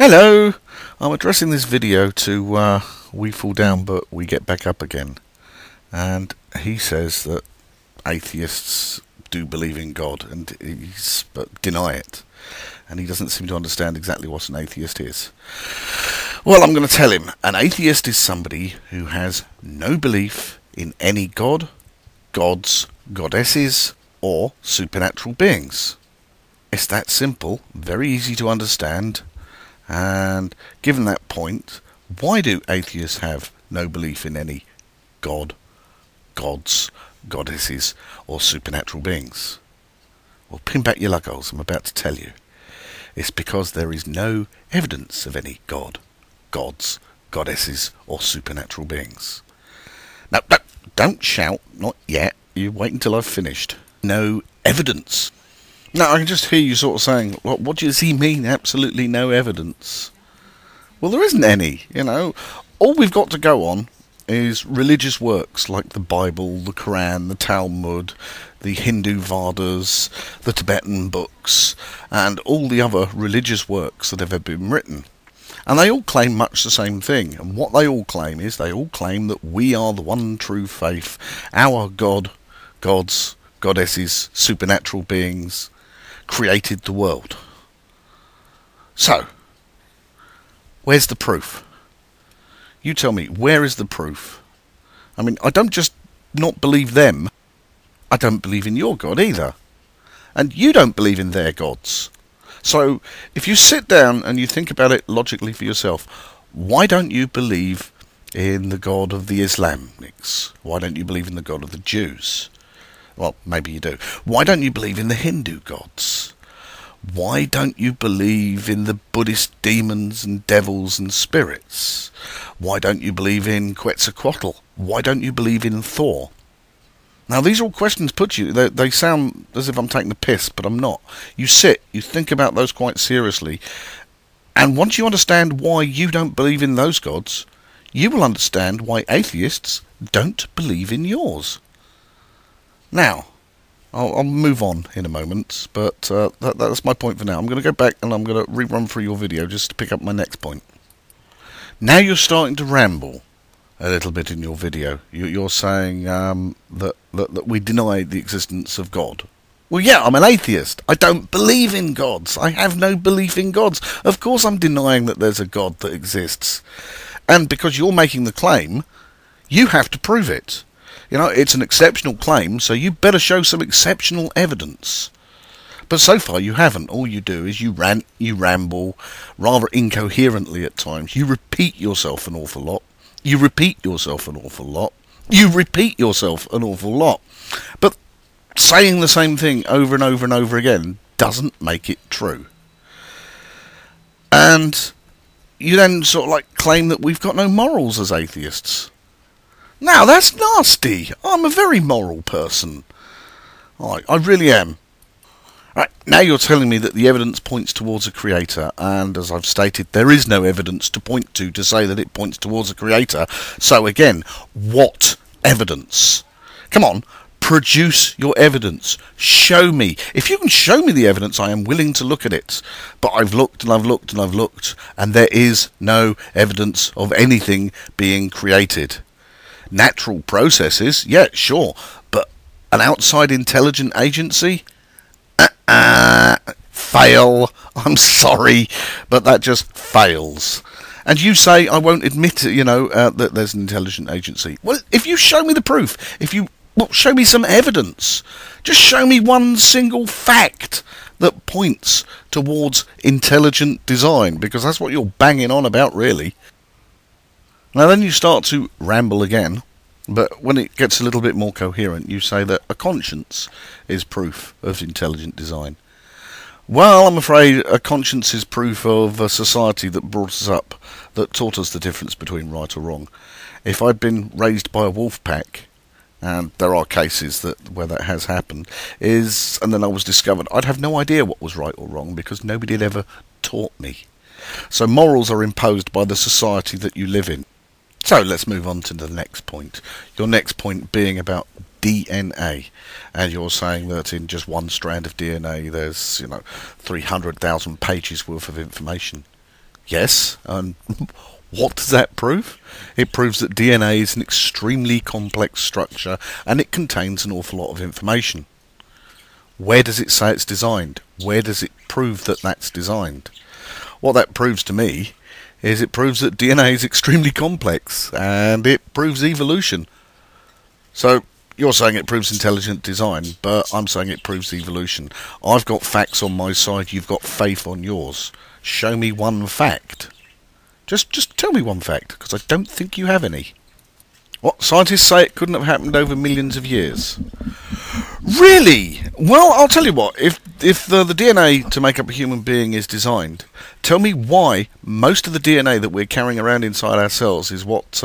Hello! I'm addressing this video to We Fall Down But We Get Back Up Again. And he says that atheists do believe in God but deny it. And he doesn't seem to understand exactly what an atheist is. Well, I'm going to tell him. An atheist is somebody who has no belief in any god, gods, goddesses, or supernatural beings. It's that simple, very easy to understand. And given that point, why do atheists have no belief in any god, gods, goddesses, or supernatural beings? Well, pin back your lug holes, I'm about to tell you. It's because there is no evidence of any god, gods, goddesses, or supernatural beings. No, don't shout, not yet. You wait until I've finished. No evidence. Now, I can just hear you sort of saying, what does he mean, absolutely no evidence? Well, there isn't any, you know. All we've got to go on is religious works like the Bible, the Quran, the Talmud, the Hindu Vedas, the Tibetan books, and all the other religious works that have ever been written. And they all claim much the same thing. And what they all claim is they all claim that we are the one true faith, our God, gods, goddesses, supernatural beings, created the world. So, where's the proof? You tell me, where is the proof? I mean, I don't just not believe them, I don't believe in your God either. And you don't believe in their gods. So, if you sit down and you think about it logically for yourself, why don't you believe in the God of the Islamics? Why don't you believe in the God of the Jews? Well, maybe you do. Why don't you believe in the Hindu gods? Why don't you believe in the Buddhist demons and devils and spirits? Why don't you believe in Quetzalcoatl? Why don't you believe in Thor? Now, these are all questions put to you. They sound as if I'm taking the piss, but I'm not. You sit, you think about those quite seriously, and once you understand why you don't believe in those gods, you will understand why atheists don't believe in yours. Now, I'll move on in a moment, but that's my point for now. I'm going to go back and I'm going to rerun through your video just to pick up my next point. Now you're starting to ramble a little bit in your video. You're saying that we deny the existence of God. Well, yeah, I'm an atheist. I don't believe in gods. I have no belief in gods. Of course I'm denying that there's a God that exists. And because you're making the claim, you have to prove it. You know, it's an exceptional claim, so you better show some exceptional evidence. But so far you haven't. All you do is you rant, you ramble, rather incoherently at times. You repeat yourself an awful lot. You repeat yourself an awful lot. You repeat yourself an awful lot. But saying the same thing over and over and over again doesn't make it true. And you then sort of like claim that we've got no morals as atheists. Now, that's nasty. I'm a very moral person. I really am. Right, now you're telling me that the evidence points towards a creator, and as I've stated, there is no evidence to point to say that it points towards a creator. So again, what evidence? Come on, produce your evidence. Show me. If you can show me the evidence, I am willing to look at it. But I've looked and I've looked and I've looked, and there is no evidence of anything being created. Natural processes, yeah, sure, but an outside intelligent agency? Fail. I'm sorry, but that just fails. And you say I won't admit, that there's an intelligent agency. Well, if you show me the proof, show me some evidence. Just show me one single fact that points towards intelligent design, because that's what you're banging on about, really. Now then you start to ramble again, but when it gets a little bit more coherent, you say that a conscience is proof of intelligent design. Well, I'm afraid a conscience is proof of a society that brought us up, that taught us the difference between right or wrong. If I'd been raised by a wolf pack, and there are cases where that has happened, and then I was discovered, I'd have no idea what was right or wrong because nobody had ever taught me. So morals are imposed by the society that you live in. So let's move on to the next point. Your next point being about DNA, and you're saying that in just one strand of DNA there's 300,000 pages worth of information. Yes, and what does that prove? It proves that DNA is an extremely complex structure and it contains an awful lot of information. Where does it say it's designed? Where does it prove that that's designed? What that proves to me is it proves that DNA is extremely complex and it proves evolution. So you're saying it proves intelligent design, but I'm saying it proves evolution. I've got facts on my side, you've got faith on yours. Show me one fact. Just tell me one fact, because I don't think you have any. What? Scientists say it couldn't have happened over millions of years. Really? Well, I'll tell you what. If the DNA to make up a human being is designed, tell me why most of the DNA that we're carrying around inside our cells is what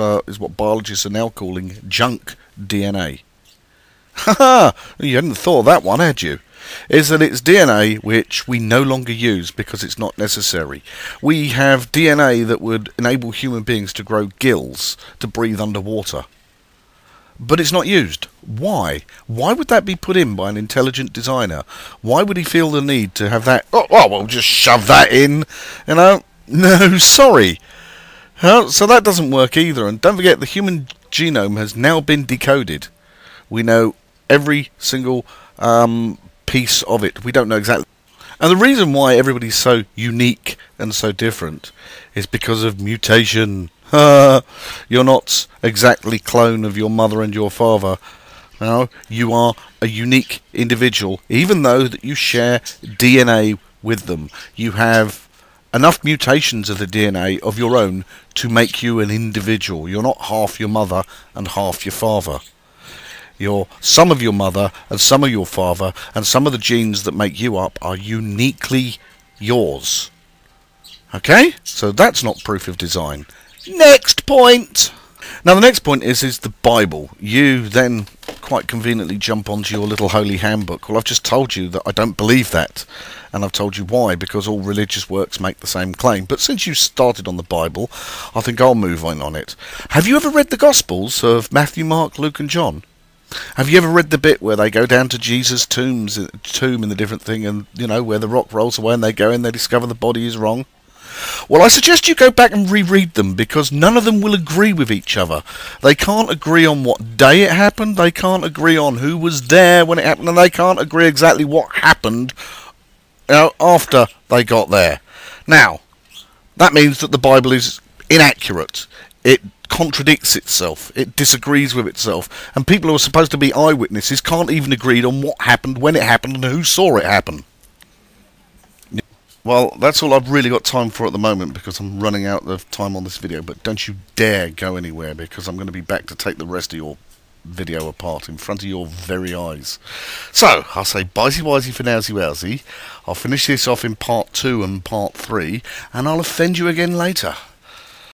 biologists are now calling junk DNA. Haha! You hadn't thought of that one, had you? Is that it's DNA which we no longer use because it's not necessary. We have DNA that would enable human beings to grow gills to breathe underwater. But it's not used. Why? Why would that be put in by an intelligent designer? Why would he feel the need to have that? Oh, well, we'll just shove that in. You know? No, sorry. So that doesn't work either. And don't forget, the human genome has now been decoded. We know every single piece of it. We don't know exactly. And the reason why everybody's so unique and so different is because of mutation. You're not exactly clone of your mother and your father. No, you are a unique individual, even though that you share DNA with them. You have enough mutations of the DNA of your own to make you an individual. You're not half your mother and half your father. You're some of your mother and some of your father, and some of the genes that make you up are uniquely yours. Okay? So that's not proof of design. Next point! Now the next point is the Bible. You then quite conveniently jump onto your little holy handbook. Well, I've just told you that I don't believe that. And I've told you why, because all religious works make the same claim. But since you started on the Bible, I think I'll move on it. Have you ever read the Gospels of Matthew, Mark, Luke and John? Have you ever read the bit where they go down to Jesus' tomb in the different thing, and, you know, where the rock rolls away and they go and they discover the body is wrong? Well, I suggest you go back and reread them, because none of them will agree with each other. They can't agree on what day it happened, they can't agree on who was there when it happened, and they can't agree exactly what happened, you know, after they got there. Now, that means that the Bible is inaccurate. It contradicts itself. It disagrees with itself. And people who are supposed to be eyewitnesses can't even agree on what happened, when it happened, and who saw it happen. Well, that's all I've really got time for at the moment, because I'm running out of time on this video. But don't you dare go anywhere, because I'm going to be back to take the rest of your video apart in front of your very eyes. So, I'll say bye-zy-wisey for now-zy-wowsy. I'll finish this off in part 2 and part 3, and I'll offend you again later.